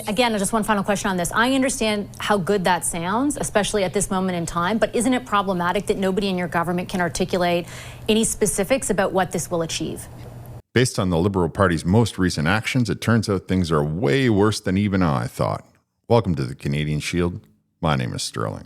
Again, just one final question on this. I understand how good that sounds, especially at this moment in time, but isn't it problematic that nobody in your government can articulate any specifics about what this will achieve? Based on the Liberal Party's most recent actions, it turns out things are way worse than even I thought. Welcome to the Canadian Shield. My name is Sterling.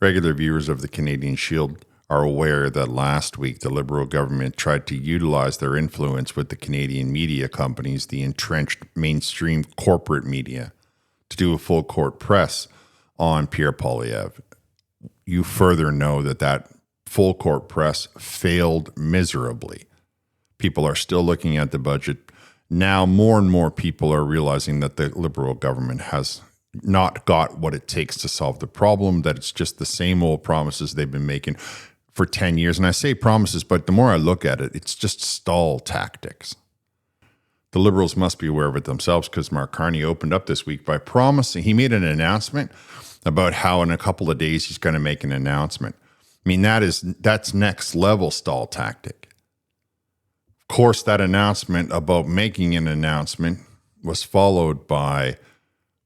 Regular viewers of the Canadian Shield are aware that last week the Liberal government tried to utilize their influence with the Canadian media companies, the entrenched mainstream corporate media, to do a full court press on Pierre Poilievre. You further know that that full court press failed miserably. People are still looking at the budget. Now more and more people are realizing that the Liberal government has not got what it takes to solve the problem, that it's just the same old promises they've been making for 10 years. And I say promises, but the more I look at it, it's just stall tactics. The Liberals must be aware of it themselves, because Mark Carney opened up this week by promising, he made an announcement about how in a couple of days he's going to make an announcement. I mean, that's next level stall tactic. Of course, that announcement about making an announcement was followed by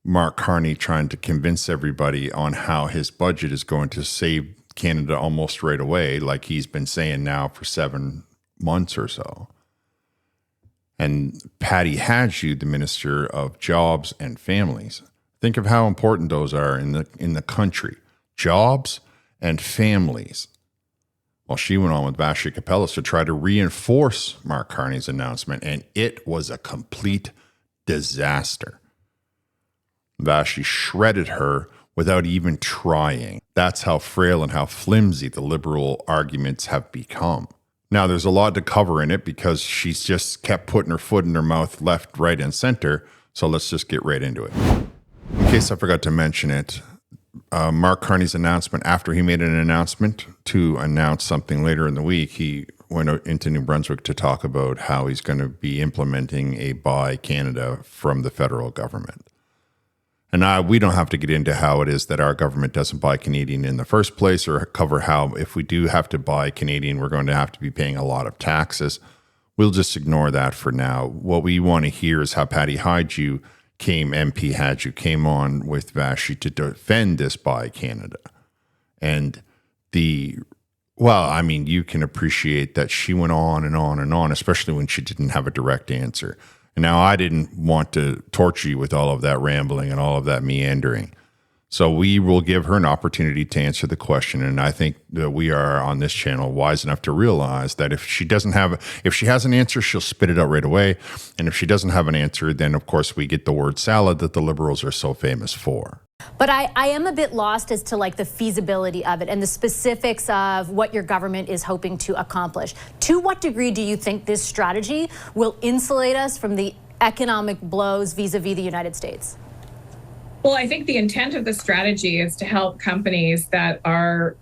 Mark Carney trying to convince everybody on how his budget is going to save Canada almost right away, like he's been saying now for 7 months or so. And Patty Hadju, the Minister of Jobs and Families, think of how important those are in the country. Jobs and families. Well, she went on with Vassy to try to reinforce Mark Carney's announcement, and it was a complete disaster. Vassy shredded her without even trying. That's how frail and how flimsy the Liberal arguments have become. Now, there's a lot to cover in it because she's just kept putting her foot in her mouth left, right, and center. So let's just get right into it. In case I forgot to mention it, Mark Carney's announcement, after he made an announcement to announce something later in the week, he went out into New Brunswick to talk about how he's going to be implementing a Buy Canada from the federal government. And we don't have to get into how it is that our government doesn't buy Canadian in the first place, or cover how if we do have to buy Canadian, we're going to have to be paying a lot of taxes. We'll just ignore that for now. What we want to hear is how MP Hadju came on with Vassy to defend this Buy Canada. And you can appreciate that she went on and on and on, especially when she didn't have a direct answer. Now, I didn't want to torture you with all of that rambling and all of that meandering. So we will give her an opportunity to answer the question. And I think that we are on this channel wise enough to realize that if she has an answer, she'll spit it out right away. And if she doesn't have an answer, then of course we get the word salad that the Liberals are so famous for. But I am a bit lost as to the feasibility of it and the specifics of what your government is hoping to accomplish. To what degree do you think this strategy will insulate us from the economic blows vis-a-vis the United States? Well, I think the intent of the strategy is to help companies that are,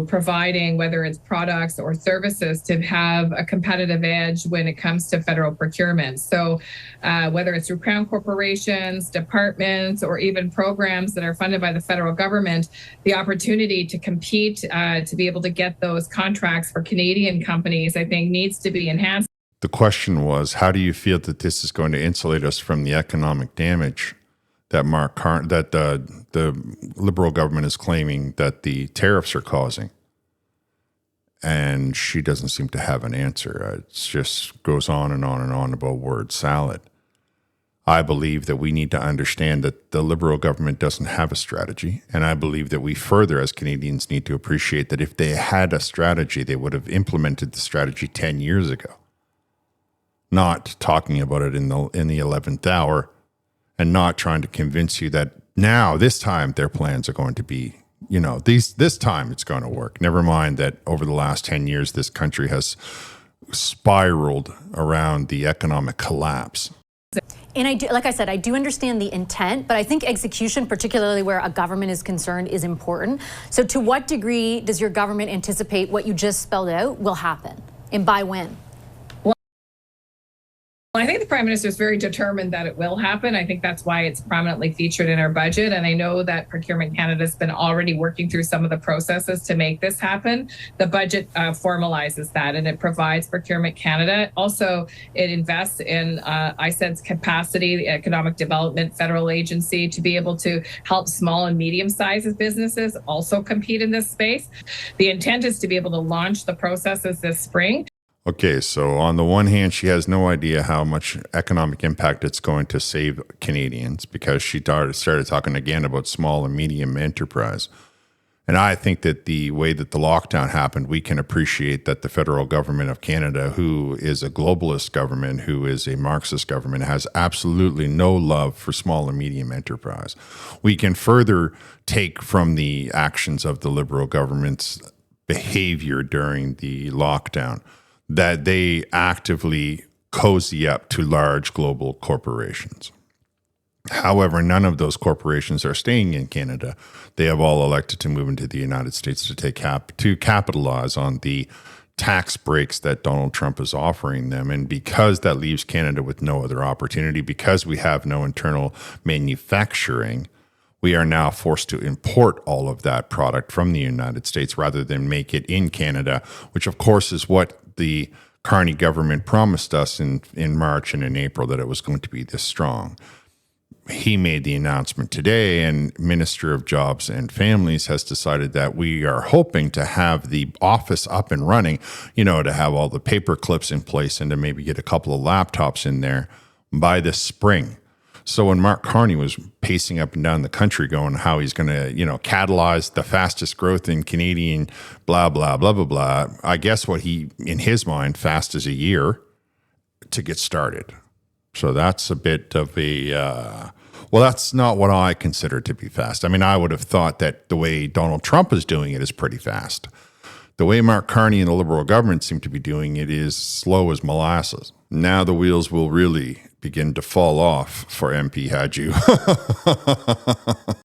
providing, whether it's products or services, to have a competitive edge when it comes to federal procurement. So whether it's through crown corporations, departments, or even programs that are funded by the federal government, the opportunity to compete, to be able to get those contracts for Canadian companies, I think needs to be enhanced. The question was, how do you feel that this is going to insulate us from the economic damage that the Liberal government is claiming that the tariffs are causing? And she doesn't seem to have an answer. It just goes on and on and on about word salad. I believe that we need to understand that the Liberal government doesn't have a strategy. And I believe that we further, as Canadians, need to appreciate that if they had a strategy, they would have implemented the strategy 10 years ago. Not talking about it in the 11th hour, and not trying to convince you that now, this time, their plans are going to be, this time it's going to work. Never mind that over the last 10 years, this country has spiraled around the economic collapse. And I do understand the intent, but I think execution, particularly where a government is concerned, is important. So to what degree does your government anticipate what you just spelled out will happen? And by when? Well, I think the Prime Minister is very determined that it will happen. I think that's why it's prominently featured in our budget. And I know that Procurement Canada has been already working through some of the processes to make this happen. The budget formalizes that, and it provides Procurement Canada. Also, it invests in ISED's capacity, the Economic Development Federal Agency, to be able to help small and medium-sized businesses also compete in this space. The intent is to be able to launch the processes this spring. Okay, so on the one hand, she has no idea how much economic impact it's going to save Canadians because she started talking again about small and medium enterprise. And I think that the way that the lockdown happened, we can appreciate that the federal government of Canada, who is a globalist government, who is a Marxist government, has absolutely no love for small and medium enterprise. We can further take from the actions of the Liberal government's behavior during the lockdown that they actively cozy up to large global corporations. However, none of those corporations are staying in Canada. They have all elected to move into the United States to capitalize on the tax breaks that Donald Trump is offering them. And because that leaves Canada with no other opportunity, because we have no internal manufacturing, we are now forced to import all of that product from the United States rather than make it in Canada, which of course is what the Carney government promised us in March and in April, that it was going to be this strong. He made the announcement today, and Minister of Jobs and Families has decided that we are hoping to have the office up and running, to have all the paper clips in place and to maybe get a couple of laptops in there by this spring. So when Mark Carney was pacing up and down the country going how he's going to, catalyze the fastest growth in Canadian blah, blah, blah, blah, blah, I guess what he, in his mind, fast is a year to get started. So that's a bit of that's not what I consider to be fast. I mean, I would have thought that the way Donald Trump is doing it is pretty fast. The way Mark Carney and the Liberal government seem to be doing it is slow as molasses. Now the wheels will really begin to fall off for MP Hadju.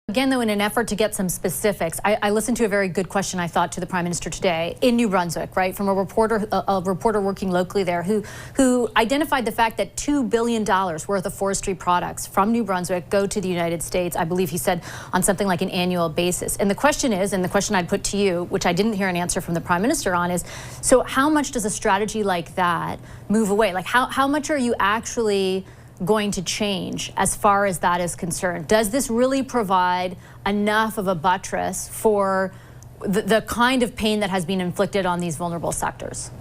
Again, though, in an effort to get some specifics, I listened to a very good question, I thought, to the Prime Minister today in New Brunswick, right, from a reporter working locally there who identified the fact that $2 billion worth of forestry products from New Brunswick go to the United States, I believe he said, on something like an annual basis. And the question is, and the question I'd put to you, which I didn't hear an answer from the Prime Minister on, is, so how much does a strategy like that move away? Like, how much are you actually going to change as far as that is concerned? Does this really provide enough of a buttress for the kind of pain that has been inflicted on these vulnerable sectors?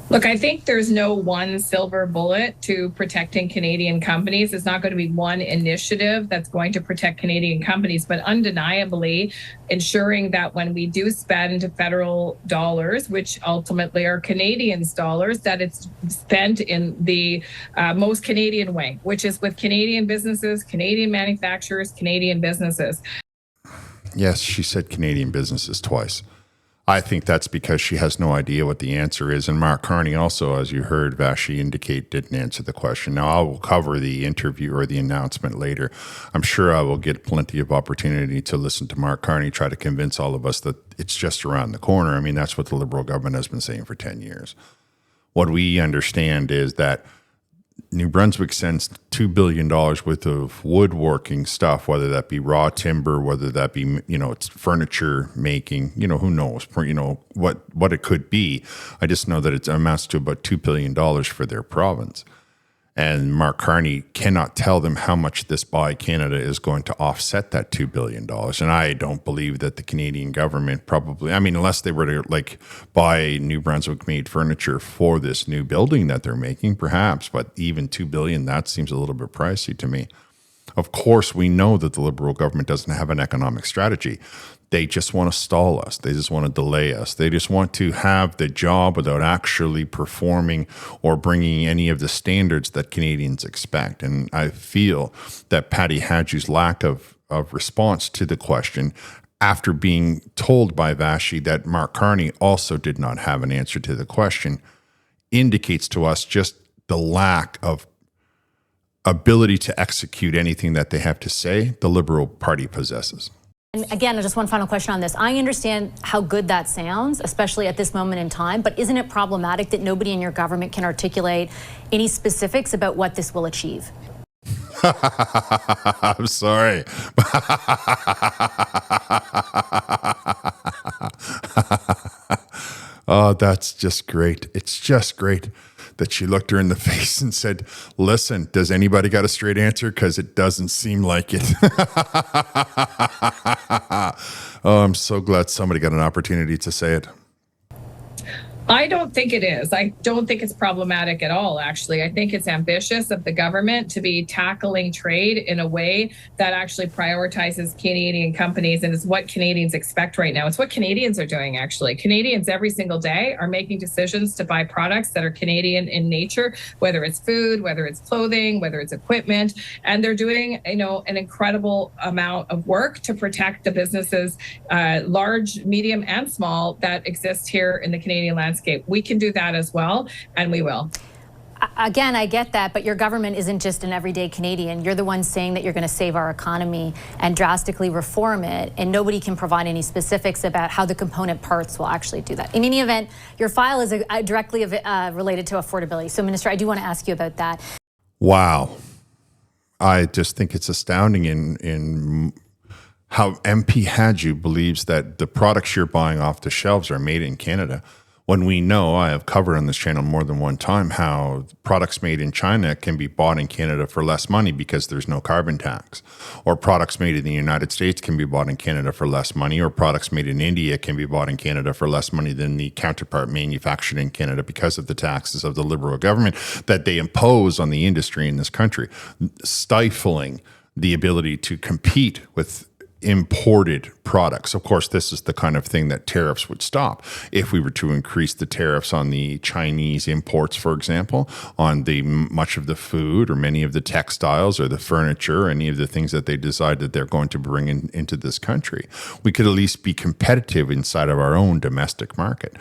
Look, I think there's no one silver bullet to protecting Canadian companies. It's not going to be one initiative that's going to protect Canadian companies, but undeniably ensuring that when we do spend federal dollars, which ultimately are Canadians' dollars, that it's spent in the most Canadian way, which is with Canadian businesses, Canadian manufacturers, Canadian businesses. Yes, she said Canadian businesses twice. I think that's because she has no idea what the answer is. And Mark Carney also, as you heard Vassy indicate, didn't answer the question. Now, I will cover the interview or the announcement later. I'm sure I will get plenty of opportunity to listen to Mark Carney try to convince all of us that it's just around the corner. I mean, that's what the Liberal government has been saying for 10 years. What we understand is that New Brunswick sends $2 billion worth of woodworking stuff, whether that be raw timber, whether that be, it's furniture making, who knows, what it could be. I just know that it amounts to about $2 billion for their province. And Mark Carney cannot tell them how much this Buy Canada is going to offset that $2 billion. And I don't believe that the Canadian government probably, unless they were to buy New Brunswick made furniture for this new building that they're making, perhaps, but even $2 billion, that seems a little bit pricey to me. Of course, we know that the Liberal government doesn't have an economic strategy. They just want to stall us. They just want to delay us. They just want to have the job without actually performing or bringing any of the standards that Canadians expect. And I feel that Patty Hadju's lack of response to the question, after being told by Vassy that Mark Carney also did not have an answer to the question, indicates to us just the lack of ability to execute anything that they have to say the Liberal Party possesses. And again, just one final question on this. I understand how good that sounds, especially at this moment in time, but isn't it problematic that nobody in your government can articulate any specifics about what this will achieve? I'm sorry. Oh, that's just great. It's just great that she looked her in the face and said, listen, does anybody got a straight answer? Because it doesn't seem like it. Oh, I'm so glad somebody got an opportunity to say it. I don't think it is. I don't think it's problematic at all, actually. I think it's ambitious of the government to be tackling trade in a way that actually prioritizes Canadian companies, and is what Canadians expect right now. It's what Canadians are doing, actually. Canadians every single day are making decisions to buy products that are Canadian in nature, whether it's food, whether it's clothing, whether it's equipment, and they're doing, an incredible amount of work to protect the businesses, large, medium, and small, that exist here in the Canadian landscape. We can do that as well, and we will. Again, I get that, but your government isn't just an everyday Canadian. You're the one saying that you're going to save our economy and drastically reform it, and nobody can provide any specifics about how the component parts will actually do that. In any event, your file is directly related to affordability. So, Minister, I do want to ask you about that. Wow. I just think it's astounding in how MP Hadju believes that the products you're buying off the shelves are made in Canada, when we know, I have covered on this channel more than one time, how products made in China can be bought in Canada for less money because there's no carbon tax, or products made in the United States can be bought in Canada for less money, or products made in India can be bought in Canada for less money than the counterpart manufactured in Canada because of the taxes of the Liberal government that they impose on the industry in this country, stifling the ability to compete with imported products. Of course, this is the kind of thing that tariffs would stop. If we were to increase the tariffs on the Chinese imports, for example, on the much of the food or many of the textiles or the furniture, any of the things that they decide that they're going to bring into this country, we could at least be competitive inside of our own domestic market.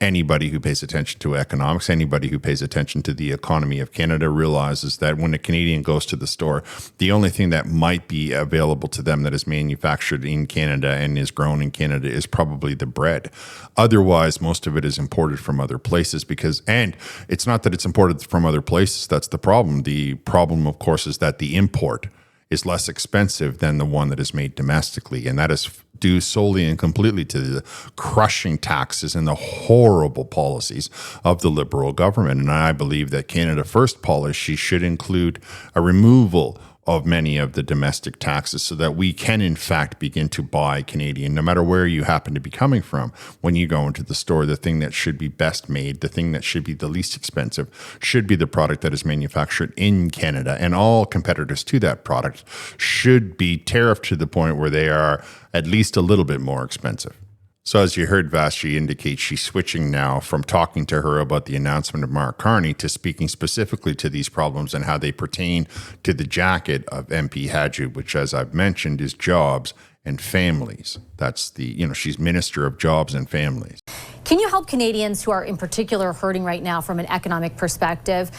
Anybody who pays attention to economics, anybody who pays attention to the economy of Canada realizes that when a Canadian goes to the store, the only thing that might be available to them that is manufactured in Canada and is grown in Canada is probably the bread. Otherwise, most of it is imported from other places and it's not that it's imported from other places. That's the problem. The problem, of course, is that the import is less expensive than the one that is made domestically. And that is due solely and completely to the crushing taxes and the horrible policies of the Liberal government. And I believe that Canada First policy should include a removal of many of the domestic taxes so that we can, in fact, begin to buy Canadian, no matter where you happen to be coming from. When you go into the store, the thing that should be best made, the thing that should be the least expensive, should be the product that is manufactured in Canada. And all competitors to that product should be tariffed to the point where they are at least a little bit more expensive. So as you heard Vassy indicate, she's switching now from talking to her about the announcement of Mark Carney to speaking specifically to these problems and how they pertain to the jacket of MP Hadju, which, as I've mentioned, is jobs and families. That's she's Minister of Jobs and Families. Can you help Canadians who are in particular hurting right now from an economic perspective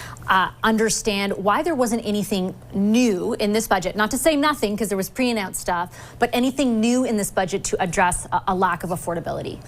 understand why there wasn't anything new in this budget? Not to say nothing, because there was pre-announced stuff, but anything new in this budget to address a lack of affordability?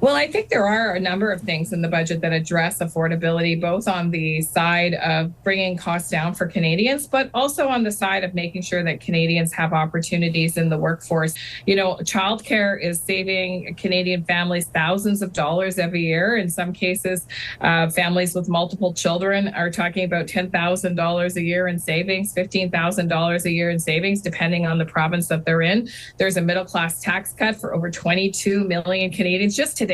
Well, I think there are a number of things in the budget that address affordability, both on the side of bringing costs down for Canadians, but also on the side of making sure that Canadians have opportunities in the workforce. Childcare is saving Canadian families thousands of dollars every year. In some cases, families with multiple children are talking about $10,000 a year in savings, $15,000 a year in savings, depending on the province that they're in. There's a middle-class tax cut for over 22 million Canadians. Just today,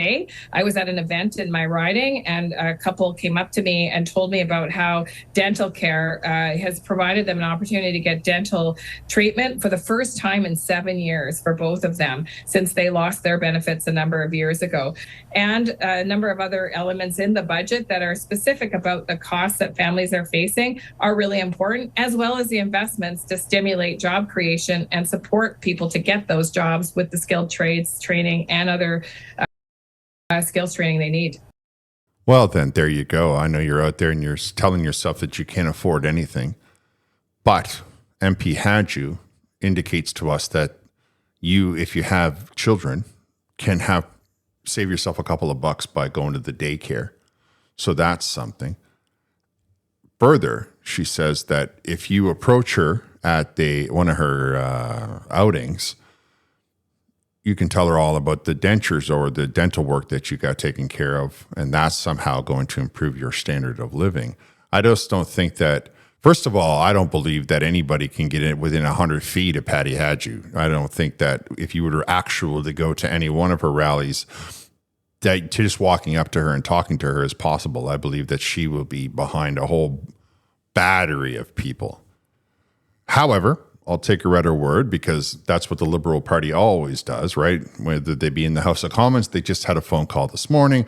I was at an event in my riding, and a couple came up to me and told me about how dental care has provided them an opportunity to get dental treatment for the first time in 7 years for both of them since they lost their benefits a number of years ago. And a number of other elements in the budget that are specific about the costs that families are facing are really important, as well as the investments to stimulate job creation and support people to get those jobs with the skilled trades training and other skills training they need. Well, then, there you go. I know you're out there and you're telling yourself that you can't afford anything. But MP Hadju indicates to us that you, if you have children, can save yourself a couple of bucks by going to the daycare. So that's something. Further, she says that if you approach her at one of her outings, you can tell her all about the dentures or the dental work that you got taken care of, and that's somehow going to improve your standard of living. I just don't think that, first of all, I don't believe that anybody can get in within 100 feet of Patty Hadju. I don't think that if you were to actually go to any one of her rallies, that just walking up to her and talking to her is possible. I believe that she will be behind a whole battery of people. However, I'll take her at her word, because that's what the Liberal Party always does, right? Whether they be in the House of Commons, they just had a phone call this morning.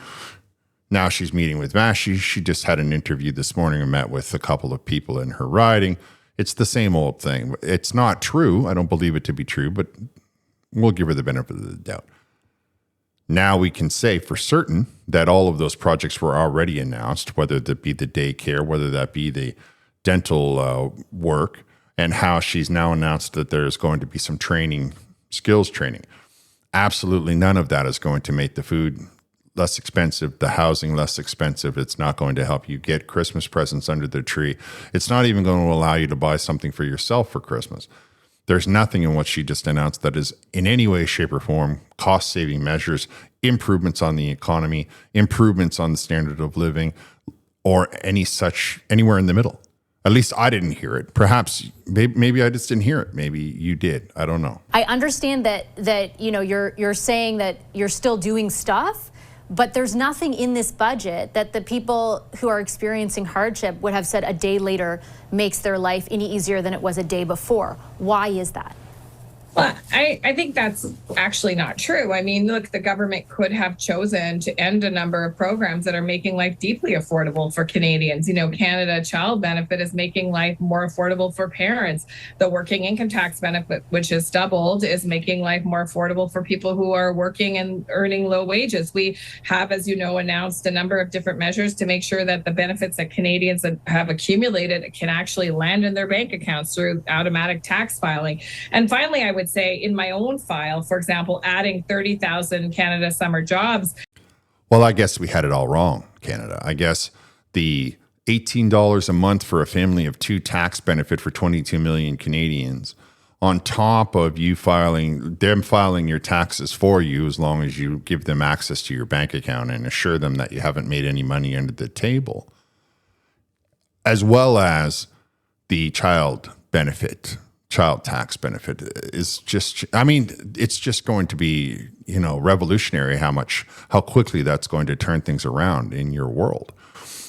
Now she's meeting with Vassy. She just had an interview this morning and met with a couple of people in her riding. It's the same old thing. It's not true. I don't believe it to be true, but we'll give her the benefit of the doubt. Now we can say for certain that all of those projects were already announced, whether that be the daycare, whether that be the dental work, and how she's now announced that there's going to be some training, skills training. Absolutely none of that is going to make the food less expensive, the housing less expensive. It's not going to help you get Christmas presents under the tree. It's not even going to allow you to buy something for yourself for Christmas. There's nothing in what she just announced that is in any way, shape, or form cost-saving measures, improvements on the economy, improvements on the standard of living, or any such anywhere in the middle. At least I didn't hear it. Perhaps maybe I just didn't hear it. Maybe you did. I don't know. I understand that you're saying that you're still doing stuff, but there's nothing in this budget that the people who are experiencing hardship would have said a day later makes their life any easier than it was a day before. Why is that? Well, I think that's actually not true. I mean, look, the government could have chosen to end a number of programs that are making life deeply affordable for Canadians. Canada Child Benefit is making life more affordable for parents. The working income tax benefit, which has doubled, is making life more affordable for people who are working and earning low wages. We have, as you know, announced a number of different measures to make sure that the benefits that Canadians have accumulated can actually land in their bank accounts through automatic tax filing. And finally, I would say in my own file, for example, adding 30,000 Canada summer jobs. Well, I guess we had it all wrong, Canada. I guess the $18 a month for a family of two tax benefit for 22 million Canadians, on top of them filing your taxes for you, as long as you give them access to your bank account and assure them that you haven't made any money under the table, as well as the child tax benefit is just, it's just going to be, revolutionary how quickly that's going to turn things around in your world.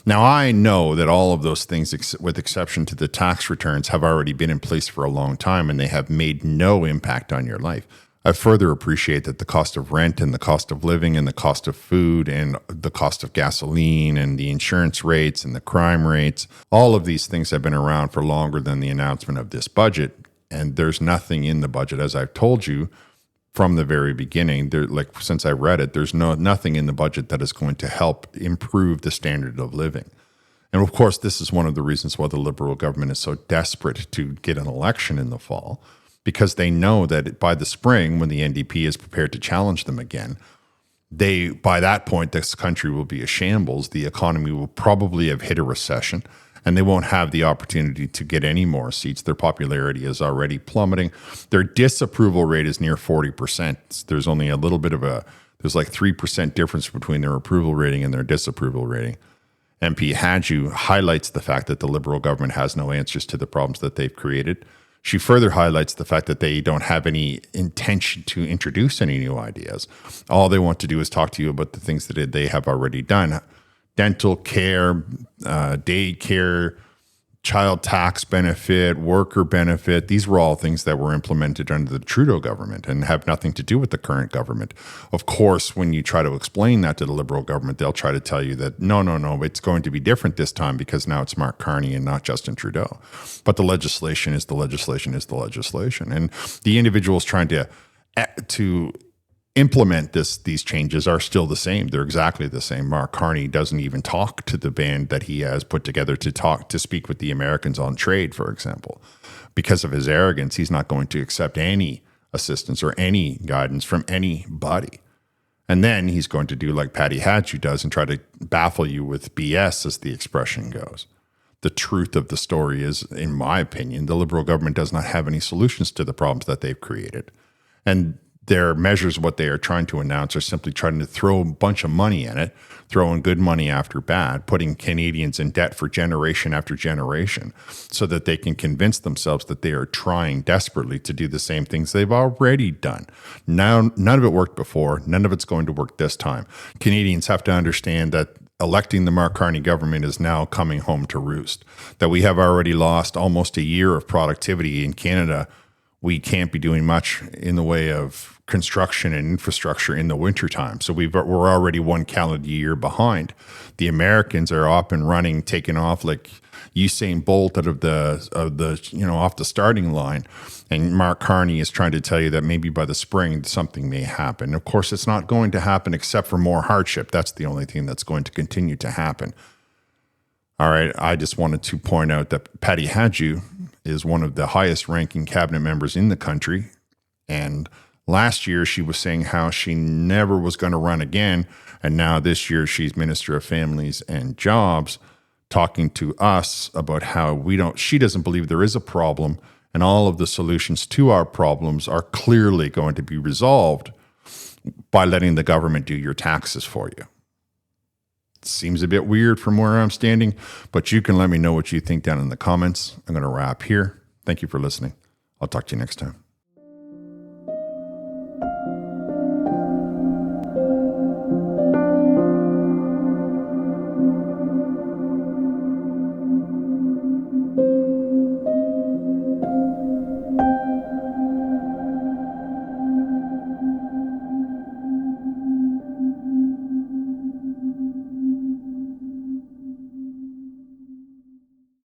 Now, I know that all of those things, with exception to the tax returns, have already been in place for a long time, and they have made no impact on your life. I further appreciate that the cost of rent and the cost of living and the cost of food and the cost of gasoline and the insurance rates and the crime rates, all of these things have been around for longer than the announcement of this budget. And there's nothing in the budget, as I've told you from the very beginning, since I read it, there's nothing in the budget that is going to help improve the standard of living. And of course, this is one of the reasons why the Liberal government is so desperate to get an election in the fall, because they know that by the spring, when the NDP is prepared to challenge them again, by that point, this country will be a shambles. The economy will probably have hit a recession, and they won't have the opportunity to get any more seats. Their popularity is already plummeting. Their disapproval rate is near 40%. There's only a little bit of there's like 3% difference between their approval rating and their disapproval rating. MP Hadju highlights the fact that the Liberal government has no answers to the problems that they've created. She further highlights the fact that they don't have any intention to introduce any new ideas. All they want to do is talk to you about the things that they have already done. Dental care, daycare, child tax benefit, worker benefit. These were all things that were implemented under the Trudeau government and have nothing to do with the current government. Of course, when you try to explain that to the Liberal government, they'll try to tell you that, no, it's going to be different this time because now it's Mark Carney and not Justin Trudeau. But the legislation is the legislation is the legislation. And the individuals trying to implement these changes are still the same. They're exactly the same. Mark Carney doesn't even talk to the band that he has put together to speak with the Americans on trade, for example. Because of his arrogance, he's not going to accept any assistance or any guidance from anybody. And then he's going to do like Patty Hadju does and try to baffle you with BS, as the expression goes. The truth of the story is, in my opinion, the Liberal government does not have any solutions to the problems that they've created. And their measures, what they are trying to announce, are simply trying to throw a bunch of money in it, throwing good money after bad, putting Canadians in debt for generation after generation so that they can convince themselves that they are trying desperately to do the same things they've already done. Now, none of it worked before. None of it's going to work this time. Canadians have to understand that electing the Mark Carney government is now coming home to roost, that we have already lost almost a year of productivity in Canada. We can't be doing much in the way of construction and infrastructure in the wintertime. So we're already one calendar year behind. The Americans are up and running, taking off like Usain Bolt out of the off the starting line. And Mark Carney is trying to tell you that maybe by the spring something may happen. Of course, it's not going to happen except for more hardship. That's the only thing that's going to continue to happen. All right, I just wanted to point out that Patty Hadju is one of the highest ranking cabinet members in the country. And last year she was saying how she never was going to run again. And now this year she's Minister of Families and Jobs, talking to us about how she doesn't believe there is a problem. And all of the solutions to our problems are clearly going to be resolved by letting the government do your taxes for you. Seems a bit weird from where I'm standing, but you can let me know what you think down in the comments. I'm going to wrap here. Thank you for listening. I'll talk to you next time.